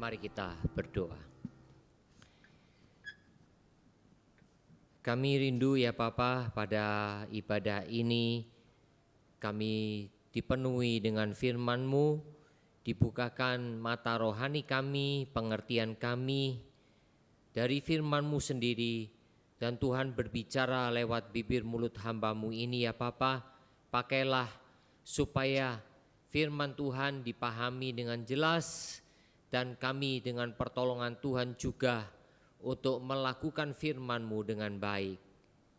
Mari kita berdoa. Kami rindu ya Bapa, pada ibadah ini kami dipenuhi dengan firman-Mu, dibukakan mata rohani kami, pengertian kami dari firman-Mu sendiri, dan Tuhan berbicara lewat bibir mulut hamba-Mu ini ya Bapa. Pakailah supaya firman Tuhan dipahami dengan jelas, dan kami dengan pertolongan Tuhan juga untuk melakukan firman-Mu dengan baik.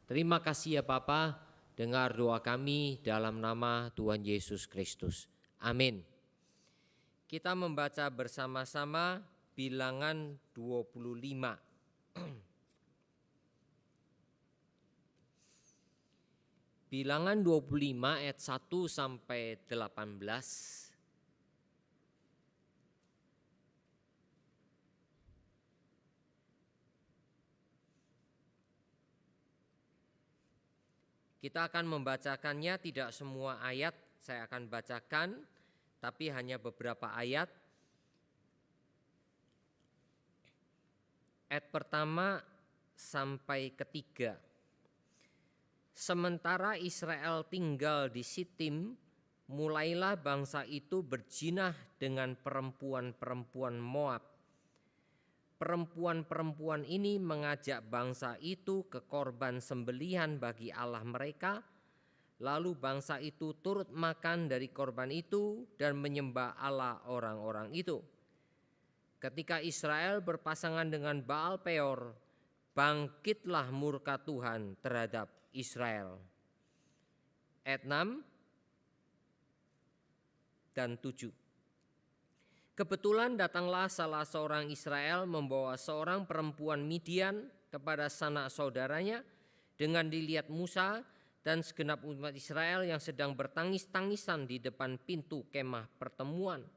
Terima kasih ya Bapa, dengar doa kami dalam nama Tuhan Yesus Kristus. Amin. Kita membaca bersama-sama Bilangan 25. Bilangan 25 ayat 1 sampai 18. Kita akan membacakannya, tidak semua ayat saya akan bacakan, tapi hanya beberapa ayat. Ayat pertama sampai ketiga. Sementara Israel tinggal di Sitim, mulailah bangsa itu berzinah dengan perempuan-perempuan Moab. Perempuan-perempuan ini mengajak bangsa itu ke korban sembelihan bagi Allah mereka, lalu bangsa itu turut makan dari korban itu dan menyembah Allah orang-orang itu. Ketika Israel berpasangan dengan Baal Peor, bangkitlah murka Tuhan terhadap Israel. Ayat 6 dan 7. Kebetulan datanglah salah seorang Israel membawa seorang perempuan Midian kepada sanak saudaranya, dengan dilihat Musa dan segenap umat Israel yang sedang bertangis-tangisan di depan pintu kemah pertemuan.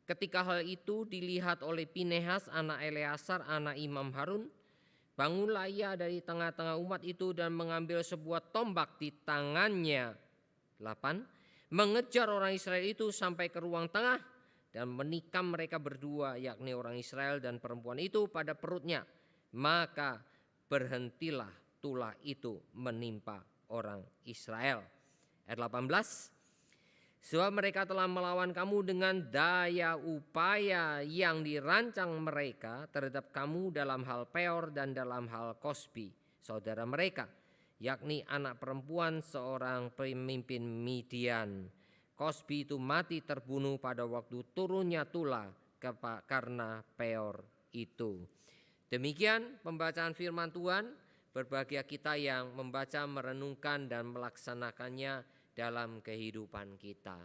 Ketika hal itu dilihat oleh Pinehas anak Eleazar anak Imam Harun, bangunlah ia dari tengah-tengah umat itu dan mengambil sebuah tombak di tangannya. 8. Mengejar orang Israel itu sampai ke ruang tengah dan menikam mereka berdua, yakni orang Israel dan perempuan itu, pada perutnya. Maka berhentilah tulah itu menimpa orang Israel. Ayat 18. Sebab mereka telah melawan kamu dengan daya upaya yang dirancang mereka terhadap kamu dalam hal Peor dan dalam hal Kosbi, saudara mereka, yakni anak perempuan seorang pemimpin Midian. Kosbi itu mati terbunuh pada waktu turunnya tulah karena Peor itu. Demikian pembacaan firman Tuhan. Berbahagia kita yang membaca, merenungkan dan melaksanakannya dalam kehidupan kita.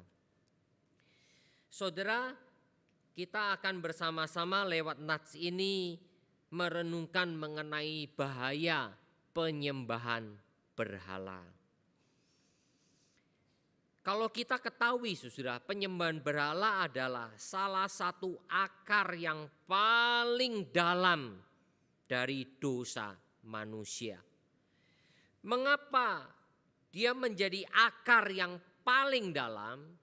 Saudara, kita akan bersama-sama lewat nats ini merenungkan mengenai bahaya penyembahan berhala. Kalau kita ketahui saudara, penyembahan berhala adalah salah satu akar yang paling dalam dari dosa manusia. Mengapa dia menjadi akar yang paling dalam?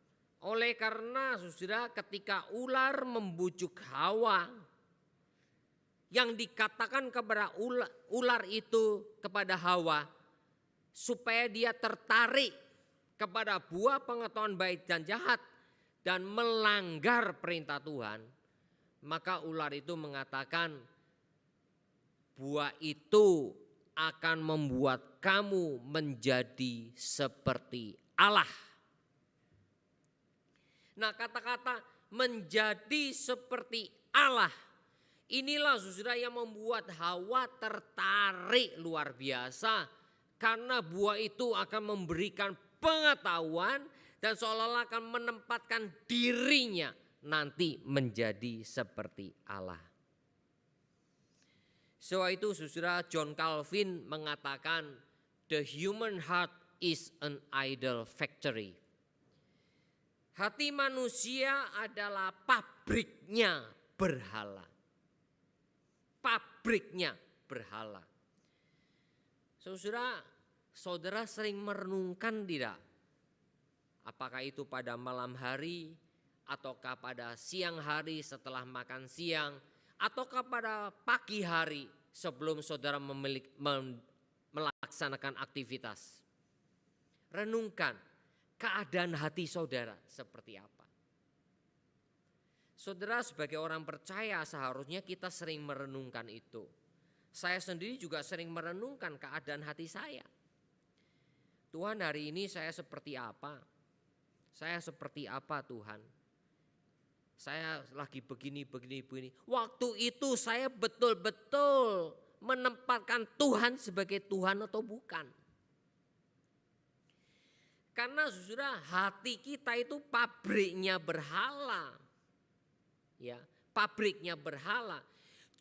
Oleh karena saudara, ketika ular membujuk Hawa, yang dikatakan kepada ular itu kepada Hawa supaya dia tertarik kepada buah pengetahuan baik dan jahat dan melanggar perintah Tuhan, maka ular itu mengatakan buah itu akan membuat kamu menjadi seperti Allah. Nah, kata-kata menjadi seperti Allah inilah saudara yang membuat Hawa tertarik luar biasa, karena buah itu akan memberikan pengetahuan dan seolah-olah akan menempatkan dirinya nanti menjadi seperti Allah. Sebab itu saudara, John Calvin mengatakan the human heart is an idol factory. Hati manusia adalah pabriknya berhala. Pabriknya berhala. Saudara sering merenungkan tidak? Apakah itu pada malam hari ataukah pada siang hari setelah makan siang, ataukah pada pagi hari sebelum saudara melaksanakan aktivitas. Renungkan keadaan hati saudara seperti apa. Saudara, sebagai orang percaya seharusnya kita sering merenungkan itu. Saya sendiri juga sering merenungkan keadaan hati saya. Tuhan, hari ini saya seperti apa? Saya seperti apa Tuhan? Saya lagi begini. Waktu itu saya betul-betul menempatkan Tuhan sebagai Tuhan atau bukan? Karena saudara, hati kita itu pabriknya berhala. Ya, pabriknya berhala.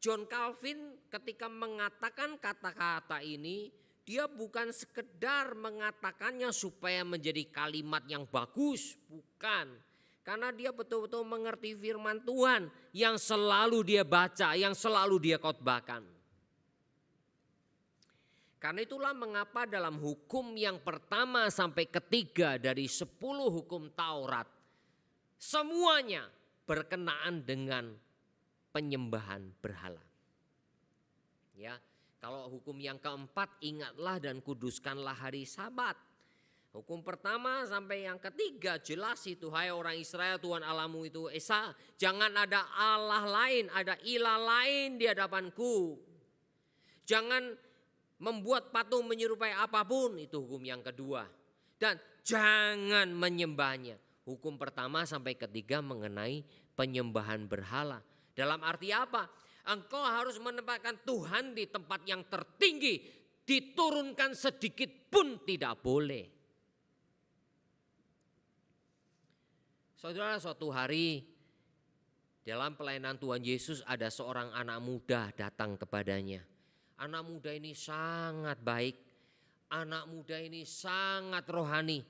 John Calvin ketika mengatakan kata-kata ini, dia bukan sekedar mengatakannya supaya menjadi kalimat yang bagus, bukan. Karena dia betul-betul mengerti firman Tuhan yang selalu dia baca, yang selalu dia khotbahkan. Karena itulah mengapa dalam hukum yang pertama sampai ketiga dari 10 hukum Taurat, semuanya berkenaan dengan penyembahan berhala. Ya, kalau hukum yang keempat, ingatlah dan kuduskanlah hari Sabat. Hukum pertama sampai yang ketiga jelas itu, hai orang Israel, Tuhan Allahmu itu Esa, jangan ada Allah lain, ada ilah lain di hadapanku. Jangan membuat patung menyerupai apapun, itu hukum yang kedua. Dan jangan menyembahnya. Hukum pertama sampai ketiga mengenai penyembahan berhala. Dalam arti apa? Engkau harus menempatkan Tuhan di tempat yang tertinggi, diturunkan sedikit pun tidak boleh. Saudara, suatu hari dalam pelayanan Tuhan Yesus ada seorang anak muda datang kepadanya. Anak muda ini sangat baik, anak muda ini sangat rohani,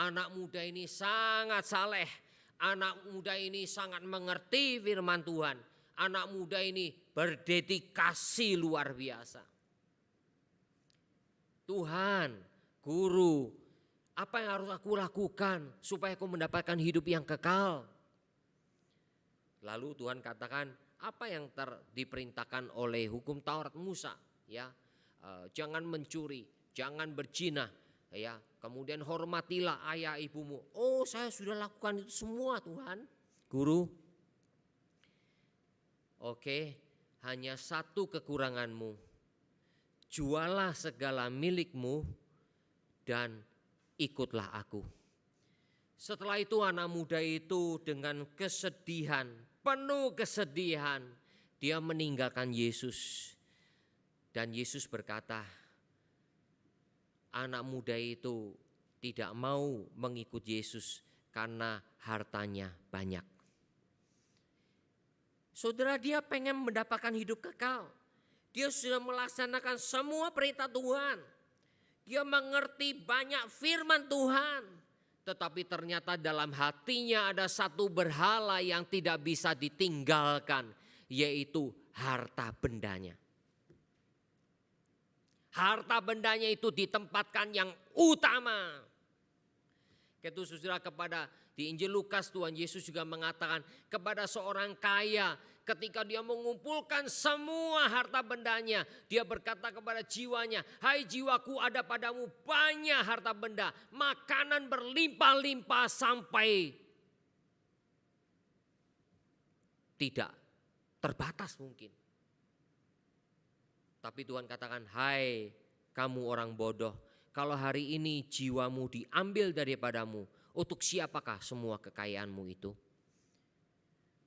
anak muda ini sangat saleh, anak muda ini sangat mengerti firman Tuhan. Anak muda ini berdedikasi luar biasa. Tuhan, guru, apa yang harus aku lakukan supaya aku mendapatkan hidup yang kekal? Lalu Tuhan katakan, apa yang diperintahkan oleh hukum Taurat Musa? Ya, jangan mencuri, jangan berzina, ya. Kemudian hormatilah ayah ibumu. Oh, saya sudah lakukan itu semua Tuhan, guru. Oke, hanya satu kekuranganmu. Jualah segala milikmu dan ikutlah aku. Setelah itu anak muda itu dengan kesedihan, penuh kesedihan, dia meninggalkan Yesus. Dan Yesus berkata, anak muda itu tidak mau mengikut Yesus karena hartanya banyak. Saudara, dia pengen mendapatkan hidup kekal. Dia sudah melaksanakan semua perintah Tuhan. Dia mengerti banyak firman Tuhan. Tetapi ternyata dalam hatinya ada satu berhala yang tidak bisa ditinggalkan, yaitu harta bendanya. Harta bendanya itu ditempatkan yang utama. Itu saudara, kepada di Injil Lukas Tuhan Yesus juga mengatakan kepada seorang kaya ketika dia mengumpulkan semua harta bendanya, dia berkata kepada jiwanya, hai jiwaku, ada padamu banyak harta benda, makanan berlimpah-limpah sampai tidak terbatas mungkin. Tapi Tuhan katakan, hai kamu orang bodoh, kalau hari ini jiwamu diambil daripadamu, untuk siapakah semua kekayaanmu itu?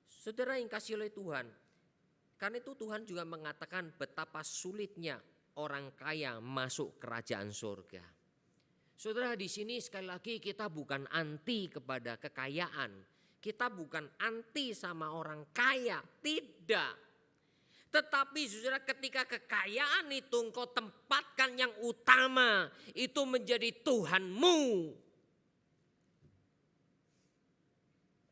Saudara yang kasih oleh Tuhan, karena itu Tuhan juga mengatakan betapa sulitnya orang kaya masuk kerajaan surga. Saudara, di sini sekali lagi kita bukan anti kepada kekayaan, kita bukan anti sama orang kaya, tidak. Tetapi saudara, ketika kekayaan itu engkau tempatkan yang utama, itu menjadi Tuhanmu.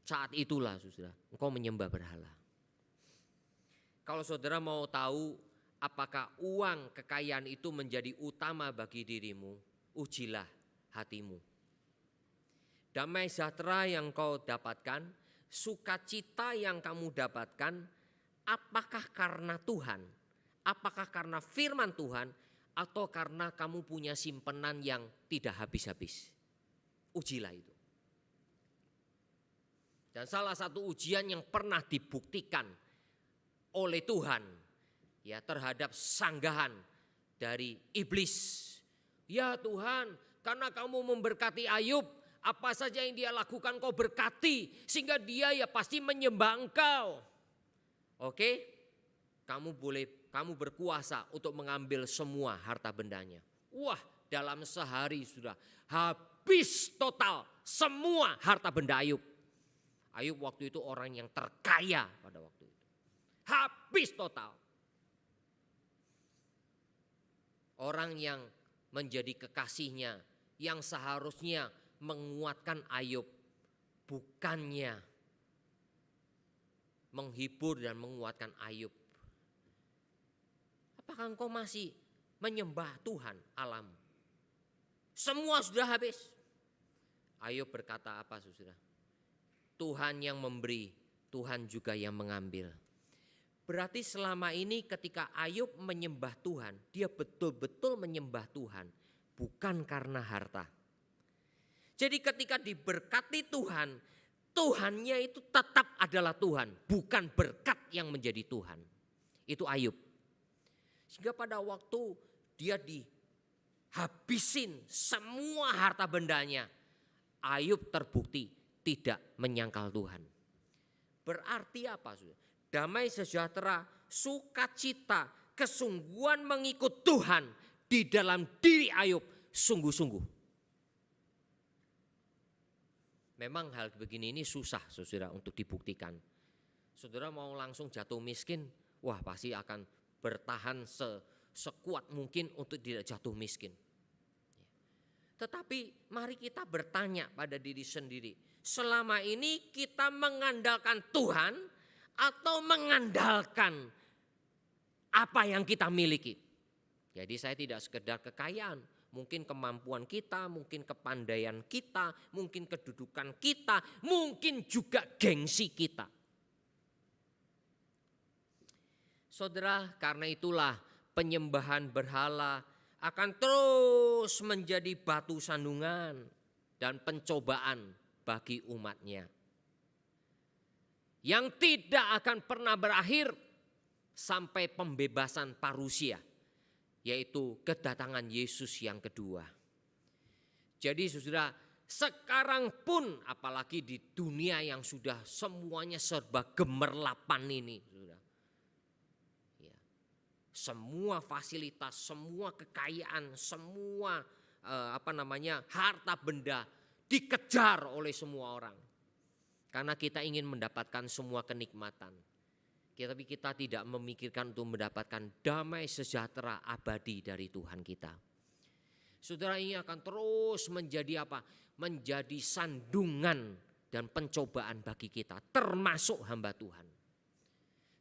Saat itulah saudara, engkau menyembah berhala. Kalau saudara mau tahu apakah uang kekayaan itu menjadi utama bagi dirimu, ujilah hatimu. Damai sejahtera yang kau dapatkan, sukacita yang kamu dapatkan apakah karena Tuhan, apakah karena firman Tuhan, atau karena kamu punya simpenan yang tidak habis-habis. Ujilah itu. Dan salah satu ujian yang pernah dibuktikan oleh Tuhan ya terhadap sanggahan dari iblis. Ya Tuhan, karena kamu memberkati Ayub, apa saja yang dia lakukan kau berkati, sehingga dia ya pasti menyembah engkau. Oke, kamu berkuasa untuk mengambil semua harta bendanya. Wah, dalam sehari sudah habis total semua harta benda Ayub. Ayub waktu itu orang yang terkaya pada waktu itu. Habis total. Orang yang menjadi kekasihnya, yang seharusnya menguatkan Ayub, bukannya menghibur dan menguatkan Ayub. Apakah engkau masih menyembah Tuhan alam? Semua sudah habis. Ayub berkata apa, saudara? Tuhan yang memberi, Tuhan juga yang mengambil. Berarti selama ini ketika Ayub menyembah Tuhan, dia betul-betul menyembah Tuhan, bukan karena harta. Jadi ketika diberkati Tuhan, Tuhannya itu tetap adalah Tuhan, bukan berkat yang menjadi Tuhan. Itu Ayub. Sehingga pada waktu dia dihabisin semua harta bendanya, Ayub terbukti tidak menyangkal Tuhan. Berarti apa, saudara? Damai sejahtera, sukacita, kesungguhan mengikut Tuhan di dalam diri Ayub sungguh-sungguh. Memang hal begini ini susah, saudara, untuk dibuktikan. Saudara mau langsung jatuh miskin, wah pasti akan bertahan sekuat mungkin untuk tidak jatuh miskin. Tetapi mari kita bertanya pada diri sendiri, selama ini kita mengandalkan Tuhan atau mengandalkan apa yang kita miliki? Jadi saya tidak sekedar kekayaan, mungkin kemampuan kita, mungkin kepandaian kita, mungkin kedudukan kita, mungkin juga gengsi kita. Saudara, karena itulah penyembahan berhala akan terus menjadi batu sandungan dan pencobaan bagi umatnya. Yang tidak akan pernah berakhir sampai pembebasan parusia, yaitu kedatangan Yesus yang kedua. Jadi saudara, sekarang pun apalagi di dunia yang sudah semuanya serba gemerlapan ini, saudara. Ya, semua fasilitas, semua kekayaan, semua harta benda dikejar oleh semua orang. Karena kita ingin mendapatkan semua kenikmatan. Tapi kita tidak memikirkan untuk mendapatkan damai sejahtera abadi dari Tuhan kita. Saudara, ini akan terus menjadi apa? Menjadi sandungan dan pencobaan bagi kita, termasuk hamba Tuhan.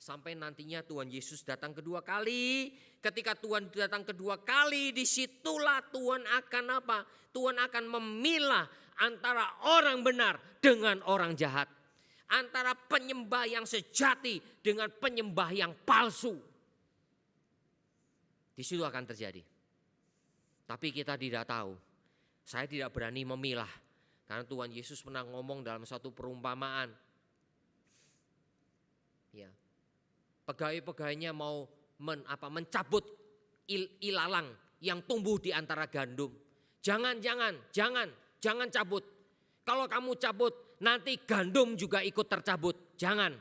Sampai nantinya Tuhan Yesus datang kedua kali. Ketika Tuhan datang kedua kali, disitulah Tuhan akan apa? Tuhan akan memilah antara orang benar dengan orang jahat. Antara penyembah yang sejati dengan penyembah yang palsu. Di situ akan terjadi. Tapi kita tidak tahu. Saya tidak berani memilah. Karena Tuhan Yesus pernah ngomong dalam satu perumpamaan. Ya, pegawai-pegawainya mau mencabut ilalang yang tumbuh di antara gandum. Jangan cabut. Kalau kamu cabut, nanti gandum juga ikut tercabut. Jangan.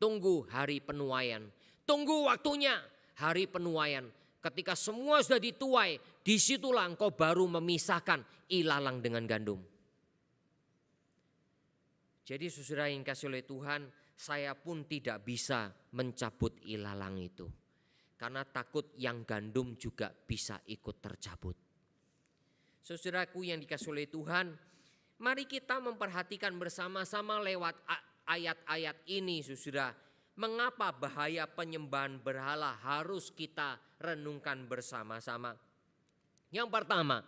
Tunggu hari penuaian. Tunggu waktunya hari penuaian. Ketika semua sudah dituai, disitulah engkau baru memisahkan ilalang dengan gandum. Jadi saudara yang kasih oleh Tuhan, saya pun tidak bisa mencabut ilalang itu. Karena takut yang gandum juga bisa ikut tercabut. Saudaraku yang dikasih oleh Tuhan, mari kita memperhatikan bersama-sama lewat ayat-ayat ini, saudara. Mengapa bahaya penyembahan berhala harus kita renungkan bersama-sama. Yang pertama,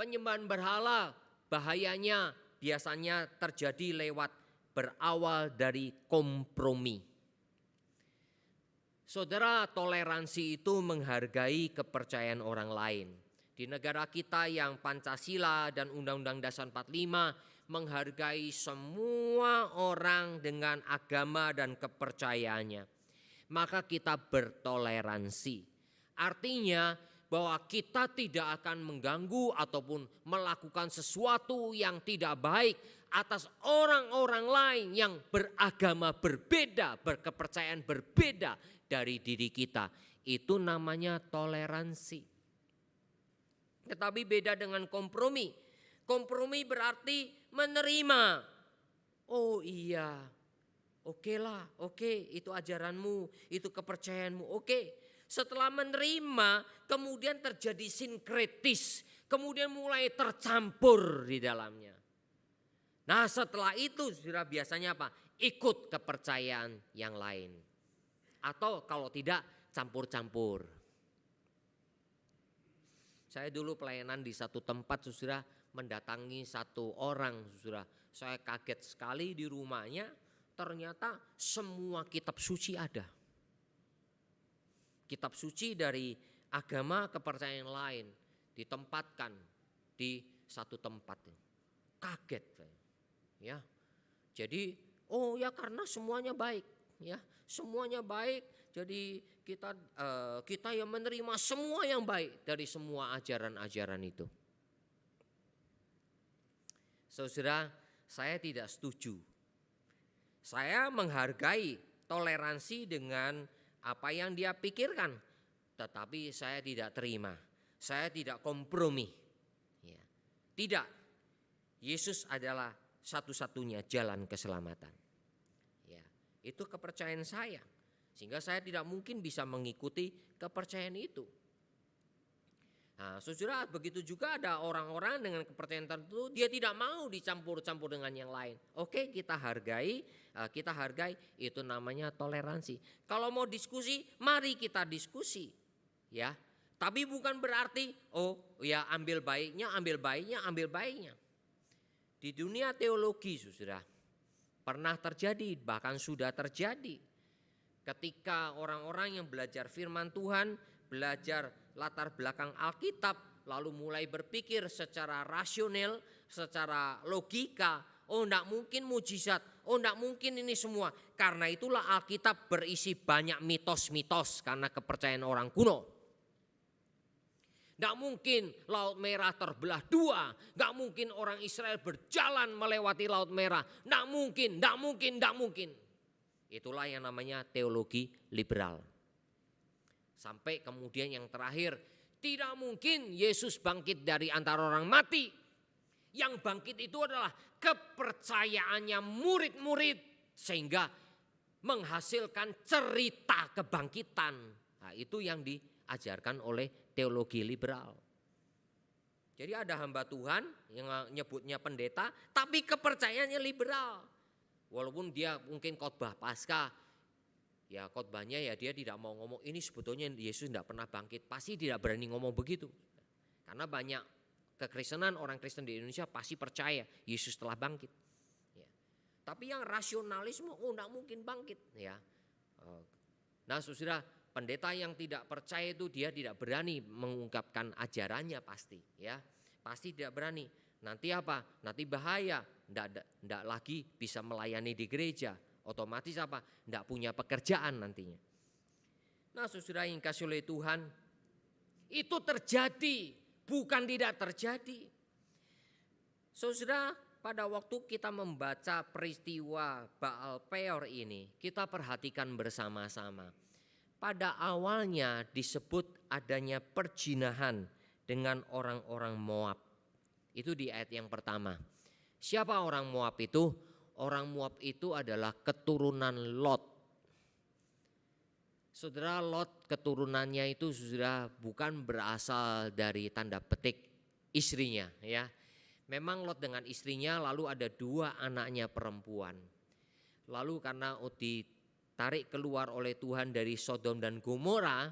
penyembahan berhala bahayanya biasanya terjadi lewat berawal dari kompromi. Saudara, toleransi itu menghargai kepercayaan orang lain. Di negara kita yang Pancasila dan Undang-Undang Dasar 45 menghargai semua orang dengan agama dan kepercayaannya, maka kita bertoleransi. Artinya bahwa kita tidak akan mengganggu ataupun melakukan sesuatu yang tidak baik atas orang-orang lain yang beragama berbeda, berkepercayaan berbeda dari diri kita. Itu namanya toleransi. Tetapi beda dengan kompromi. Kompromi berarti menerima. Oh iya, oke lah, oke, itu ajaranmu, itu kepercayaanmu, oke. Setelah menerima, kemudian terjadi sinkretis, kemudian mulai tercampur di dalamnya. Nah, setelah itu sudah biasanya apa? Ikut kepercayaan yang lain. Atau kalau tidak, campur-campur. Saya dulu pelayanan di satu tempat, saudara, mendatangi satu orang, saudara. Saya kaget sekali di rumahnya, ternyata semua kitab suci ada. Kitab suci dari agama kepercayaan lain ditempatkan di satu tempat. Kaget saya. Ya. Jadi, oh ya karena semuanya baik, ya. Semuanya baik. Jadi kita yang menerima semua yang baik dari semua ajaran-ajaran itu. Saudara, saya tidak setuju. Saya menghargai toleransi dengan apa yang dia pikirkan, tetapi saya tidak terima, saya tidak kompromi. Ya. Tidak, Yesus adalah satu-satunya jalan keselamatan. Ya, itu kepercayaan saya, sehingga saya tidak mungkin bisa mengikuti kepercayaan itu. Nah, saudara, begitu juga ada orang-orang dengan kepercayaan tertentu, dia tidak mau dicampur-campur dengan yang lain. Oke, kita hargai, itu namanya toleransi. Kalau mau diskusi, mari kita diskusi, ya. Tapi bukan berarti, oh ya ambil baiknya. Di dunia teologi, saudara, pernah terjadi, bahkan sudah terjadi. Ketika orang-orang yang belajar firman Tuhan, belajar latar belakang Alkitab, lalu mulai berpikir secara rasional, secara logika, oh enggak mungkin mujizat, oh enggak mungkin ini semua. Karena itulah Alkitab berisi banyak mitos-mitos karena kepercayaan orang kuno. Enggak mungkin Laut Merah terbelah dua, enggak mungkin orang Israel berjalan melewati Laut Merah, enggak mungkin. Itulah yang namanya teologi liberal. Sampai kemudian yang terakhir, tidak mungkin Yesus bangkit dari antara orang mati. Yang bangkit itu adalah kepercayaannya murid-murid sehingga menghasilkan cerita kebangkitan. Nah, itu yang diajarkan oleh teologi liberal. Jadi ada hamba Tuhan yang nyebutnya pendeta, tapi kepercayaannya liberal. Walaupun dia mungkin khotbah Paskah, ya khotbahnya ya dia tidak mau ngomong ini sebetulnya Yesus tidak pernah bangkit. Pasti tidak berani ngomong begitu. Karena banyak kekristenan, orang Kristen di Indonesia pasti percaya Yesus telah bangkit. Ya. Tapi yang rasionalisme, oh tidak mungkin bangkit. Ya. Nah saudara, pendeta yang tidak percaya itu dia tidak berani mengungkapkan ajarannya pasti. Ya. Pasti tidak berani. Nanti apa? Nanti bahaya. Tidak lagi bisa melayani di gereja. Otomatis apa? Tidak punya pekerjaan nantinya. Nah saudara yang kasih oleh Tuhan, itu terjadi, bukan tidak terjadi. Saudara, pada waktu kita membaca peristiwa Baal Peor ini, kita perhatikan bersama-sama. Pada awalnya disebut adanya perjinahan dengan orang-orang Moab. Itu di ayat yang pertama. Siapa orang Moab itu? Orang Moab itu adalah keturunan Lot. Saudara, Lot keturunannya itu saudara bukan berasal dari tanda petik istrinya, ya. Memang Lot dengan istrinya lalu ada 2 anaknya perempuan. Lalu karena ditarik keluar oleh Tuhan dari Sodom dan Gomora,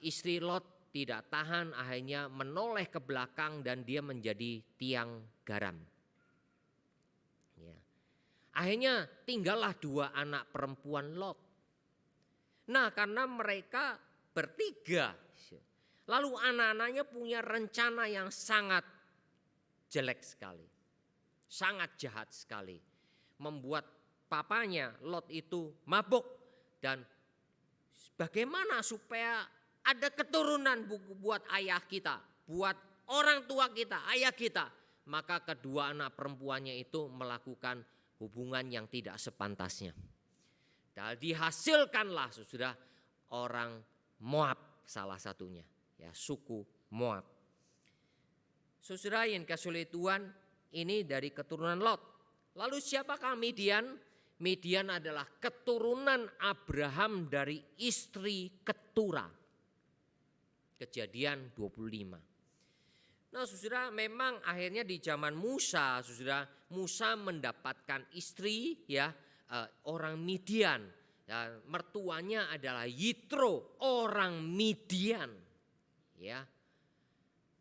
istri Lot tidak tahan, akhirnya menoleh ke belakang dan dia menjadi tiang garam. Akhirnya tinggallah 2 anak perempuan Lot. Nah, karena mereka bertiga, lalu anak-anaknya punya rencana yang sangat jelek sekali. Sangat jahat sekali. Membuat papanya Lot itu mabuk. Dan bagaimana supaya ada keturunan buat ayah kita, buat orang tua kita, ayah kita. Maka kedua anak perempuannya itu melakukan hubungan yang tidak sepantasnya. Dan dihasilkanlah sudah orang Moab salah satunya, ya, suku Moab. Saudara yang kasih Tuhan, ini dari keturunan Lot. Lalu siapakah Midian? Midian adalah keturunan Abraham dari istri Ketura. Kejadian 25. Nah, saudara, memang akhirnya di zaman Musa, saudara, Musa mendapatkan istri, ya, orang Midian. Ya, mertuanya adalah Yitro, orang Midian, ya.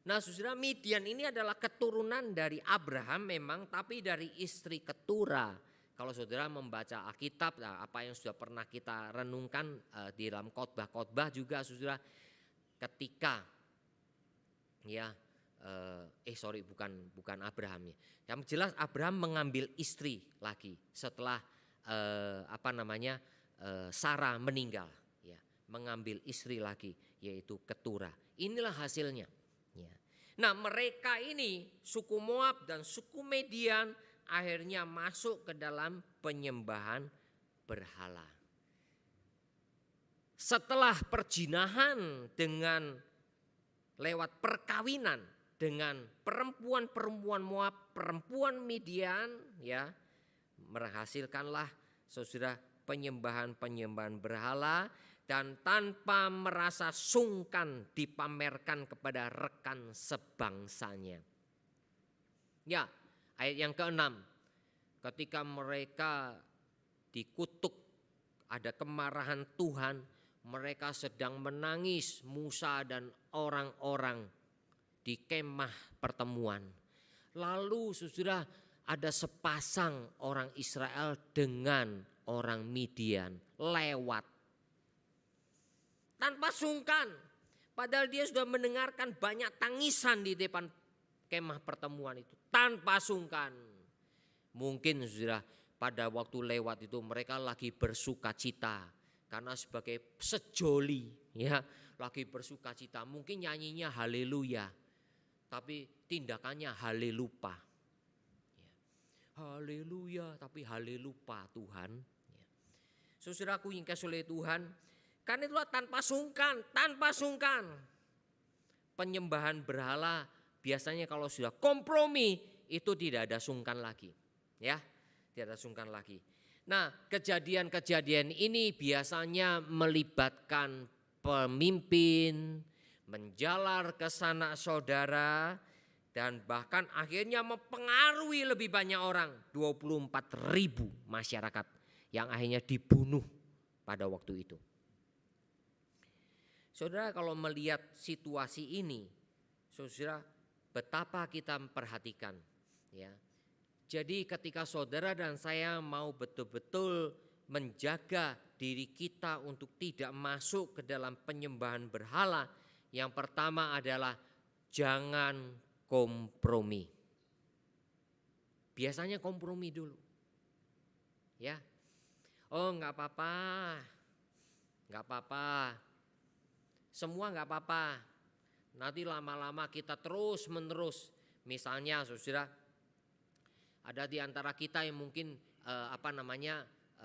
Nah, saudara, Midian ini adalah keturunan dari Abraham memang, tapi dari istri Ketura. Kalau saudara membaca Alkitab, apa yang sudah pernah kita renungkan di dalam khotbah-khotbah juga, saudara, ketika ya bukan Abraham ya. Yang jelas Abraham mengambil istri lagi setelah Sarah meninggal, ya, mengambil istri lagi yaitu Ketura. Inilah hasilnya. Ya. Nah, mereka ini suku Moab dan suku Midian akhirnya masuk ke dalam penyembahan berhala. Setelah perjinahan dengan lewat perkawinan dengan perempuan-perempuan Moab, perempuan Midian, ya, menghasilkanlah saudara penyembahan berhala dan tanpa merasa sungkan dipamerkan kepada rekan sebangsanya. Ya, ayat yang ke-6, ketika mereka dikutuk, ada kemarahan Tuhan, mereka sedang menangis Musa dan orang-orang di kemah pertemuan. Lalu saudara, ada sepasang orang Israel dengan orang Midian lewat tanpa sungkan. Padahal dia sudah mendengarkan banyak tangisan di depan kemah pertemuan itu. Tanpa sungkan. Mungkin saudara, pada waktu lewat itu mereka lagi bersuka cita. Karena sebagai sejoli, ya, lagi bersuka cita. Mungkin nyanyinya haleluya, tapi tindakannya halelupa. Ya. Haleluya, tapi halelupa Tuhan. Ya. Saudaraku yang kasih oleh Tuhan, kan itulah tanpa sungkan. Penyembahan berhala biasanya kalau sudah kompromi itu tidak ada sungkan lagi, ya, tidak ada sungkan lagi. Nah, kejadian-kejadian ini biasanya melibatkan pemimpin, menjalar ke sanak saudara, dan bahkan akhirnya mempengaruhi lebih banyak orang. 24.000 masyarakat yang akhirnya dibunuh pada waktu itu. Saudara, kalau melihat situasi ini, saudara, betapa kita memperhatikan, ya. Jadi ketika saudara dan saya mau betul-betul menjaga diri kita untuk tidak masuk ke dalam penyembahan berhala, yang pertama adalah jangan kompromi. Biasanya kompromi dulu, ya. Oh, nggak apa-apa, semua nggak apa-apa. Nanti lama-lama kita terus menerus, misalnya saudara, ada di antara kita yang mungkin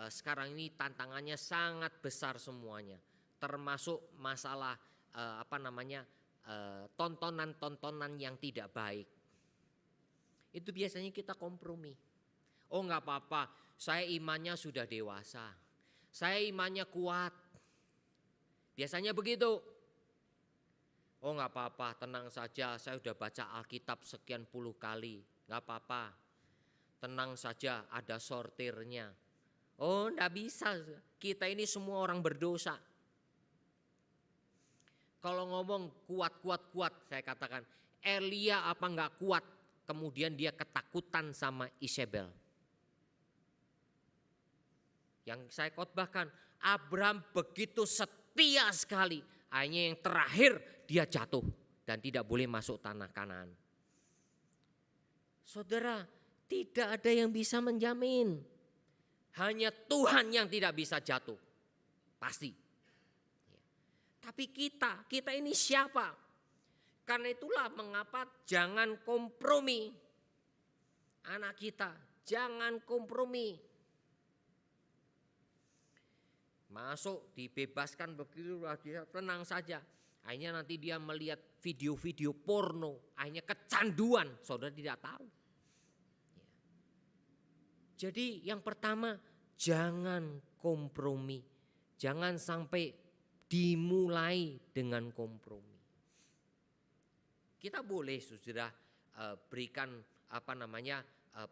sekarang ini tantangannya sangat besar semuanya, termasuk masalah tontonan-tontonan yang tidak baik. Itu biasanya kita kompromi. Oh, nggak apa-apa, saya imannya sudah dewasa, saya imannya kuat. Biasanya begitu. Oh, nggak apa-apa, tenang saja, saya sudah baca Alkitab sekian puluh kali, nggak apa-apa. Tenang saja, ada sortirnya. Oh, enggak bisa. Kita ini semua orang berdosa. Kalau ngomong kuat, saya katakan, Elia apa enggak kuat, kemudian dia ketakutan sama Isabel. Yang saya khotbahkan, Abraham begitu setia sekali. Hanya yang terakhir dia jatuh dan tidak boleh masuk tanah Kanaan. Saudara, tidak ada yang bisa menjamin. Hanya Tuhan yang tidak bisa jatuh. Pasti. Tapi kita ini siapa? Karena itulah mengapa jangan kompromi. Anak kita, jangan kompromi. Masuk dibebaskan begitu, dia tenang saja. Akhirnya nanti dia melihat video-video porno, akhirnya kecanduan, saudara tidak tahu. Jadi yang pertama, jangan kompromi. Jangan sampai dimulai dengan kompromi. Kita boleh sudah berikan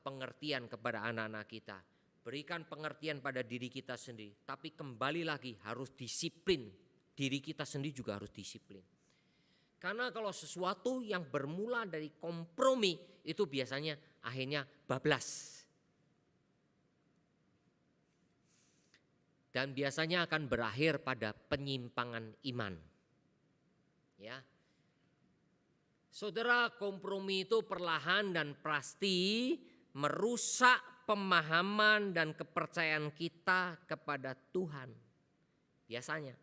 pengertian kepada anak-anak kita. Berikan pengertian pada diri kita sendiri. Tapi kembali lagi harus disiplin. Diri kita sendiri juga harus disiplin. Karena kalau sesuatu yang bermula dari kompromi itu biasanya akhirnya bablas. Dan biasanya akan berakhir pada penyimpangan iman. Ya. Saudara, kompromi itu perlahan dan pasti merusak pemahaman dan kepercayaan kita kepada Tuhan. Biasanya.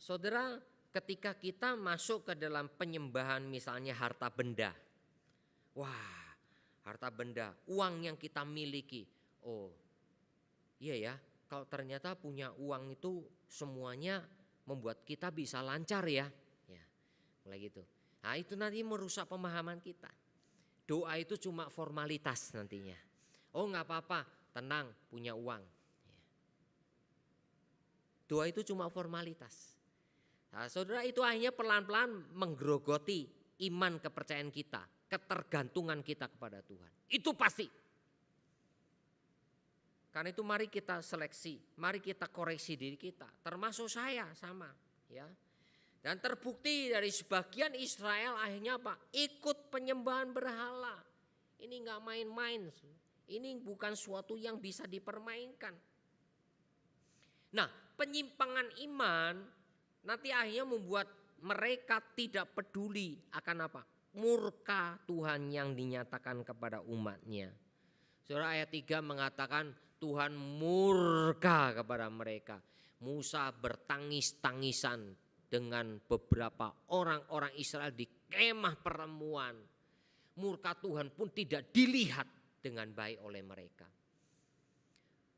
Saudara, ketika kita masuk ke dalam penyembahan misalnya harta benda. Wah, harta benda, uang yang kita miliki. Oh, iya ya, kalau ternyata punya uang itu semuanya membuat kita bisa lancar ya. Ya, mulai gitu. Nah itu nanti merusak pemahaman kita. Doa itu cuma formalitas nantinya. Oh nggak apa-apa, tenang punya uang. Doa itu cuma formalitas. Nah, saudara, itu hanya pelan-pelan menggerogoti iman kepercayaan kita, ketergantungan kita kepada Tuhan. Itu pasti. Karena itu mari kita seleksi, mari kita koreksi diri kita, termasuk saya sama, ya. Dan terbukti dari sebagian Israel akhirnya apa? Ikut penyembahan berhala. Ini nggak main-main, ini bukan suatu yang bisa dipermainkan. Nah, penyimpangan iman nanti akhirnya membuat mereka tidak peduli akan apa? Murka Tuhan yang dinyatakan kepada umatnya. Surah ayat 3 mengatakan Tuhan murka kepada mereka. Musa bertangis-tangisan dengan beberapa orang-orang Israel di kemah pertemuan. Murka Tuhan pun tidak dilihat dengan baik oleh mereka.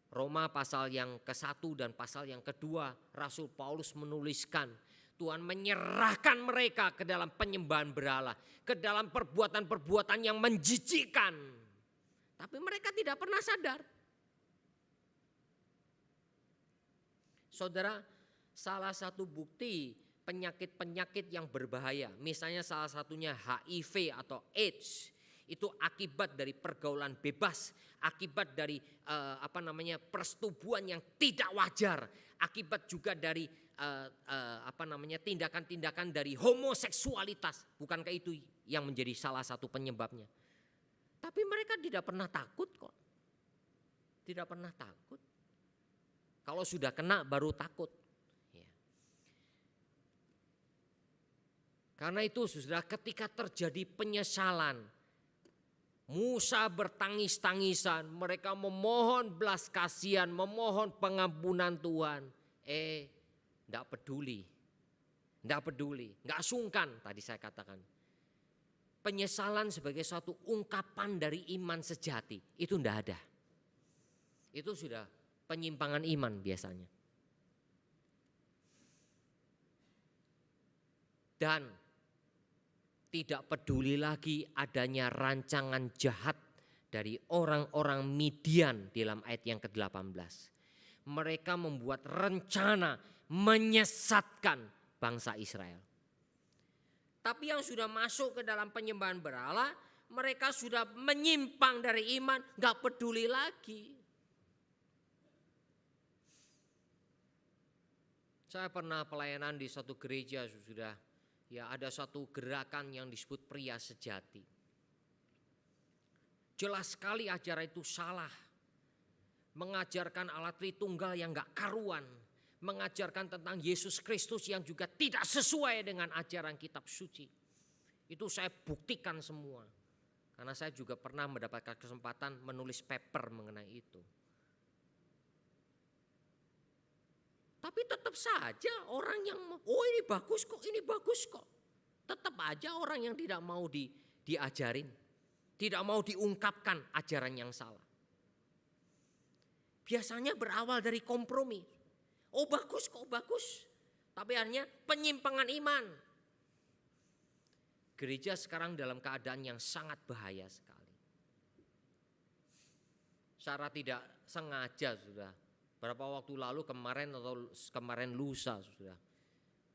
Roma pasal yang ke-1 dan pasal yang kedua, Rasul Paulus menuliskan Tuhan menyerahkan mereka ke dalam penyembahan berhala, ke dalam perbuatan-perbuatan yang menjijikkan. Tapi mereka tidak pernah sadar. Saudara, salah satu bukti penyakit-penyakit yang berbahaya, misalnya salah satunya HIV atau AIDS, itu akibat dari pergaulan bebas, akibat dari persetubuhan yang tidak wajar, akibat juga dari tindakan-tindakan dari homoseksualitas. Bukankah itu yang menjadi salah satu penyebabnya? Tapi mereka tidak pernah takut kok. Tidak pernah takut. Kalau sudah kena baru takut. Ya. Karena itu saudara, ketika terjadi penyesalan, Musa bertangis-tangisan, mereka memohon belas kasihan, memohon pengampunan Tuhan. Enggak peduli. Enggak peduli, enggak sungkan tadi saya katakan. Penyesalan sebagai suatu ungkapan dari iman sejati itu enggak ada. Itu sudah penyimpangan iman biasanya. Dan tidak peduli lagi adanya rancangan jahat dari orang-orang Midian dalam ayat yang ke-18. Mereka membuat rencana menyesatkan bangsa Israel. Tapi yang sudah masuk ke dalam penyembahan berhala, mereka sudah menyimpang dari iman, gak peduli lagi. Saya pernah pelayanan di satu gereja sudah, ya ada satu gerakan yang disebut pria sejati. Jelas sekali ajaran itu salah. mengajarkan Allah Tritunggal yang gak karuan, mengajarkan tentang Yesus Kristus yang juga tidak sesuai dengan ajaran kitab suci. Itu saya buktikan semua. Karena saya juga pernah mendapatkan kesempatan menulis paper mengenai itu. Tapi tetap saja orang yang, oh ini bagus kok, ini bagus kok. Tetap aja orang yang tidak mau diajarin. Tidak mau diungkapkan ajaran yang salah. Biasanya berawal dari kompromi. Oh bagus kok, bagus. Tapi akhirnya penyimpangan iman. Gereja sekarang dalam keadaan yang sangat bahaya sekali. Secara tidak sengaja sudah. Berapa waktu lalu kemarin lusa sudah.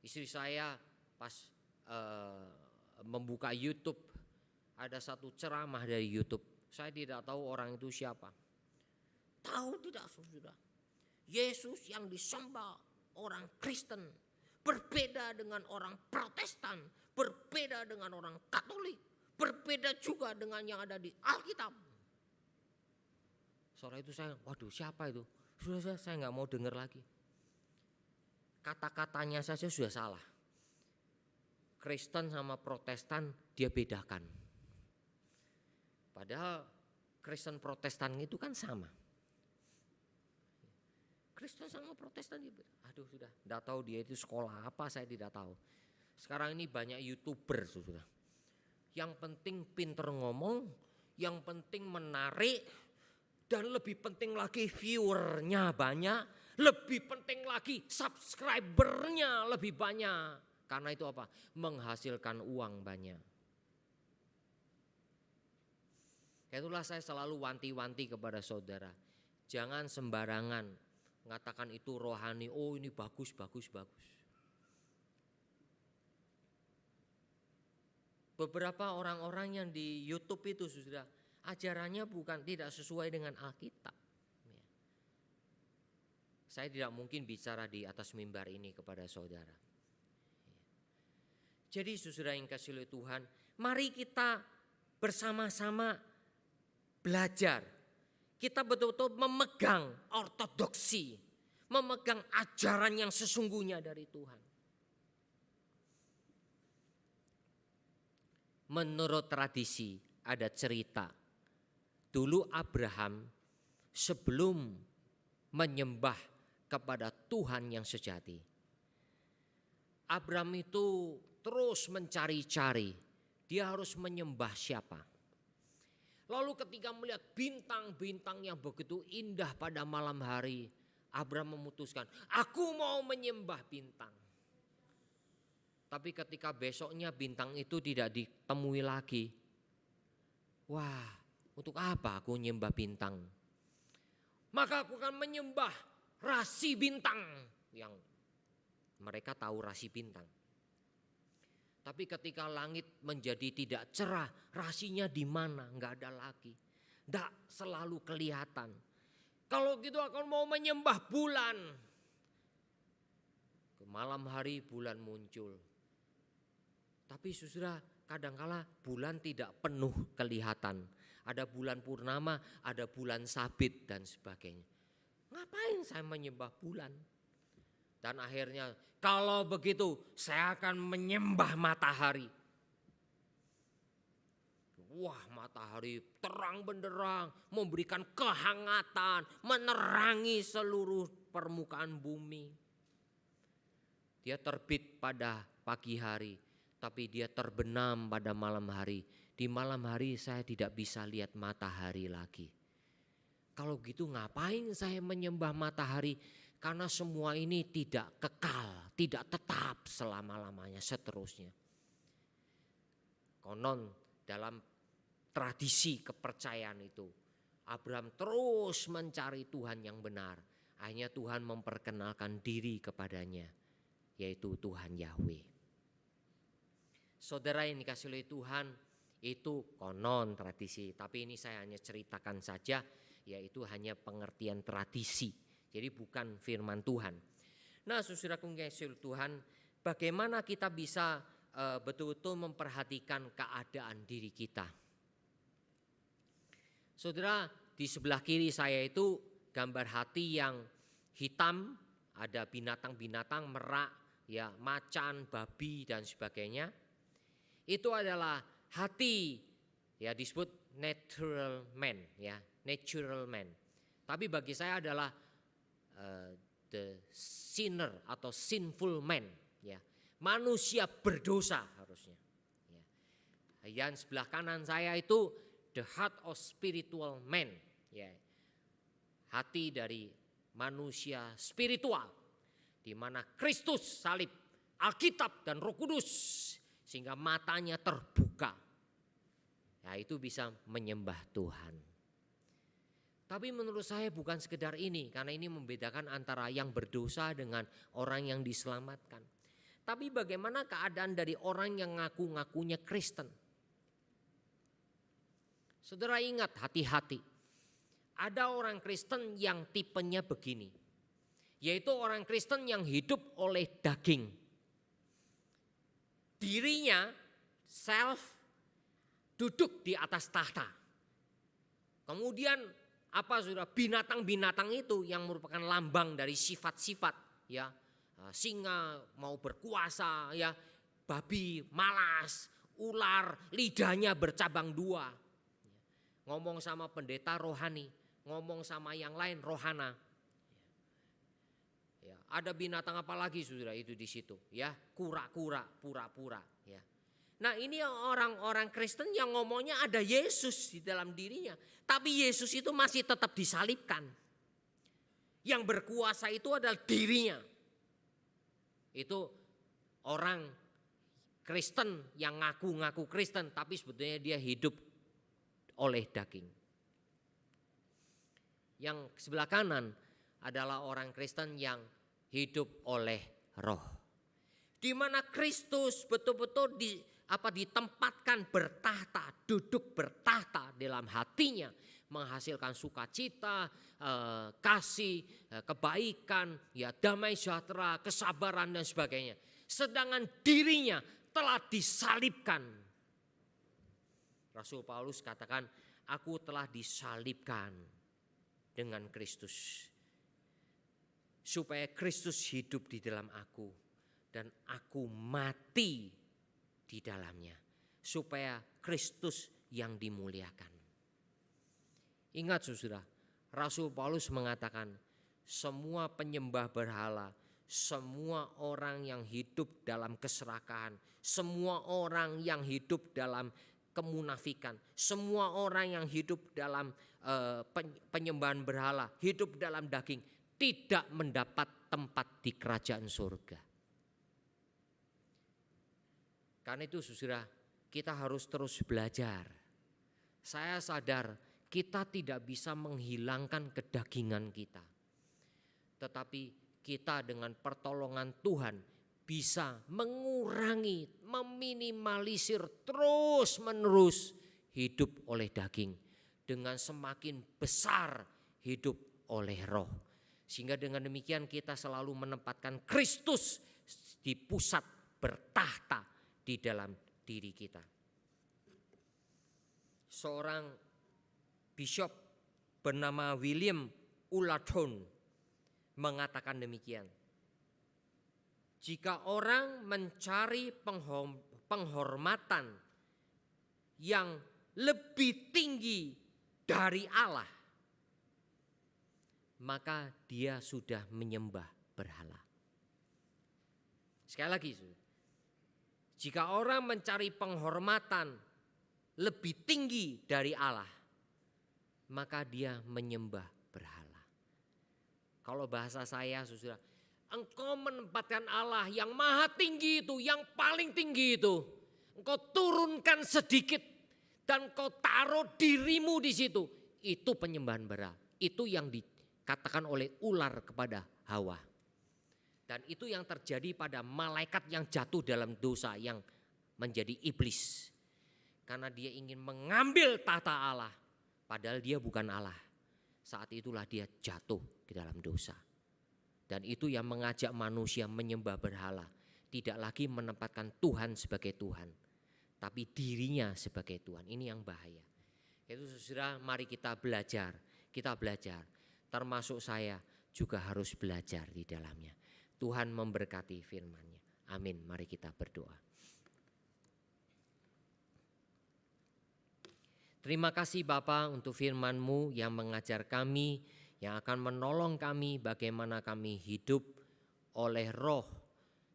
Istri saya pas membuka YouTube ada satu ceramah dari YouTube. Saya tidak tahu orang itu siapa. Tahu tidak saudara? Yesus yang disembah orang Kristen berbeda dengan orang Protestan, berbeda dengan orang Katolik, berbeda juga dengan yang ada di Alkitab. Sore itu saya, waduh siapa itu? Sudah saya nggak mau dengar lagi. Kata-katanya saja sudah salah. Kristen sama Protestan dia bedakan. Padahal Kristen Protestan itu kan sama. Kristen sama Protestan itu, aduh sudah, tidak tahu dia itu sekolah apa, saya tidak tahu. Sekarang ini banyak YouTuber sudah. Yang penting pinter ngomong, yang penting menarik, dan lebih penting lagi viewernya banyak, lebih penting lagi subscribernya lebih banyak. Karena itu apa? Menghasilkan uang banyak. Itulah saya selalu wanti-wanti kepada saudara. Jangan sembarangan mengatakan itu rohani, oh ini bagus. Beberapa orang-orang yang di YouTube itu sudah ajarannya tidak sesuai dengan Alkitab. Saya tidak mungkin bicara di atas mimbar ini kepada saudara. Jadi saudara yang kasih oleh Tuhan, mari kita bersama-sama belajar. Kita betul-betul memegang ortodoksi, memegang ajaran yang sesungguhnya dari Tuhan. Menurut tradisi ada cerita. Dulu Abraham sebelum menyembah kepada Tuhan yang sejati, Abraham itu terus mencari-cari dia harus menyembah siapa. Lalu ketika melihat bintang-bintang yang begitu indah pada malam hari, Abraham memutuskan, aku mau menyembah bintang. Tapi ketika besoknya bintang itu tidak ditemui lagi. Wah, untuk apa aku menyembah bintang? Maka aku akan menyembah rasi bintang. Yang mereka tahu rasi bintang. Tapi ketika langit menjadi tidak cerah, rasinya di mana? Enggak ada lagi. Enggak selalu kelihatan. Kalau gitu aku mau menyembah bulan. Ke malam hari bulan muncul. Tapi saudara, kadangkala bulan tidak penuh kelihatan. Ada bulan purnama, ada bulan sabit dan sebagainya. Ngapain saya menyembah bulan? Dan akhirnya kalau begitu saya akan menyembah matahari. Wah, matahari terang benderang, memberikan kehangatan, menerangi seluruh permukaan bumi. Dia terbit pada pagi hari, tapi dia terbenam pada malam hari. Di malam hari saya tidak bisa lihat matahari lagi. Kalau gitu ngapain saya menyembah matahari? Karena semua ini tidak kekal, tidak tetap selama-lamanya seterusnya. Konon dalam tradisi kepercayaan itu, Abraham terus mencari Tuhan yang benar. Akhirnya Tuhan memperkenalkan diri kepadanya, yaitu Tuhan Yahweh. Saudara yang dikasih oleh Tuhan, itu konon tradisi, tapi ini saya hanya ceritakan saja, yaitu hanya pengertian tradisi. Jadi bukan firman Tuhan. Nah, saudaraku yang dikasihi oleh Tuhan, bagaimana kita bisa betul-betul memperhatikan keadaan diri kita? Saudara, di sebelah kiri saya itu gambar hati yang hitam, ada binatang-binatang, merak, ya, macan, babi dan sebagainya. Itu adalah hati, ya, disebut natural man, ya, natural man. Tapi bagi saya adalah the sinner atau sinful man, ya, manusia berdosa harusnya. Ya. Yang sebelah kanan saya itu the heart of spiritual man, ya, hati dari manusia spiritual, di mana Kristus salib, Alkitab dan Roh Kudus, sehingga matanya terbuka. Ya, itu bisa menyembah Tuhan. Tapi menurut saya bukan sekedar ini, karena ini membedakan antara yang berdosa dengan orang yang diselamatkan. Tapi bagaimana keadaan dari orang yang ngaku-ngakunya Kristen? Saudara ingat, hati-hati. Ada orang Kristen yang tipenya begini, yaitu orang Kristen yang hidup oleh daging. Dirinya, self, duduk di atas tahta. Kemudian apa saudara, binatang-binatang itu yang merupakan lambang dari sifat-sifat, ya, singa mau berkuasa, ya, babi malas, ular lidahnya bercabang dua. Ngomong sama pendeta rohani, ngomong sama yang lain rohana. Ya, ada binatang apa lagi saudara itu di situ, ya, kura-kura, pura-pura, ya. Nah, ini orang-orang Kristen yang ngomongnya ada Yesus di dalam dirinya, tapi Yesus itu masih tetap disalibkan. Yang berkuasa itu adalah dirinya. Itu orang Kristen yang ngaku-ngaku Kristen, tapi sebetulnya dia hidup oleh daging. Yang sebelah kanan adalah orang Kristen yang hidup oleh roh. Di mana Kristus betul-betul ditempatkan bertahta, duduk bertahta dalam hatinya, menghasilkan sukacita, kasih, kebaikan, ya, damai sejahtera, kesabaran dan sebagainya. Sedangkan dirinya telah disalibkan. Rasul Paulus katakan, aku telah disalibkan dengan Kristus, supaya Kristus hidup di dalam aku dan aku mati di dalamnya, supaya Kristus yang dimuliakan. Ingat saudara, Rasul Paulus mengatakan semua penyembah berhala, semua orang yang hidup dalam keserakahan, semua orang yang hidup dalam kemunafikan, semua orang yang hidup dalam penyembahan berhala, hidup dalam daging, tidak mendapat tempat di kerajaan surga. Karena itu saudara, kita harus terus belajar. Saya sadar kita tidak bisa menghilangkan kedagingan kita, tetapi kita dengan pertolongan Tuhan bisa mengurangi, meminimalisir terus menerus hidup oleh daging, dengan semakin besar hidup oleh roh. Sehingga dengan demikian kita selalu menempatkan Kristus di pusat bertahta di dalam diri kita. Seorang bishop bernama William Ulaton mengatakan demikian. Jika orang mencari penghormatan yang lebih tinggi dari Allah, maka dia sudah menyembah berhala. Sekali lagi, jika orang mencari penghormatan lebih tinggi dari Allah, maka dia menyembah berhala. Kalau bahasa saya, saudara, engkau menempatkan Allah yang maha tinggi itu, yang paling tinggi itu, engkau turunkan sedikit dan engkau taruh dirimu di situ. Itu penyembahan berhala. Itu yang dikatakan oleh ular kepada Hawa. Dan itu yang terjadi pada malaikat yang jatuh dalam dosa, yang menjadi iblis. Karena dia ingin mengambil tahta Allah, padahal dia bukan Allah. Saat itulah dia jatuh ke dalam dosa. Dan itu yang mengajak manusia menyembah berhala. Tidak lagi menempatkan Tuhan sebagai Tuhan, tapi dirinya sebagai Tuhan. Ini yang bahaya. Itu saudara, mari kita belajar. Kita belajar. termasuk saya juga harus belajar di dalamnya. Tuhan memberkati firman-Nya. Amin. Mari kita berdoa. Terima kasih Bapa untuk firman-Mu yang mengajar kami, yang akan menolong kami bagaimana kami hidup oleh Roh.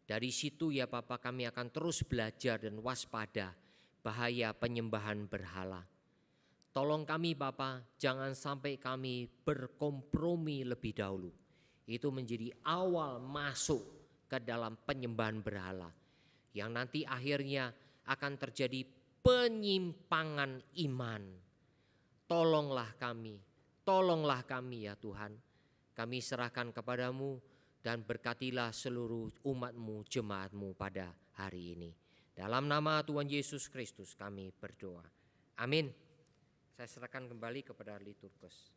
Dari situ ya Bapa, kami akan terus belajar dan waspada bahaya penyembahan berhala. Tolong kami Bapa, jangan sampai kami berkompromi lebih dahulu. Itu menjadi awal masuk ke dalam penyembahan berhala, yang nanti akhirnya akan terjadi penyimpangan iman. Tolonglah kami ya Tuhan. Kami serahkan kepadamu dan berkatilah seluruh umat-Mu, jemaat-Mu pada hari ini. Dalam nama Tuhan Yesus Kristus kami berdoa. Amin. Saya serahkan kembali kepada liturgus.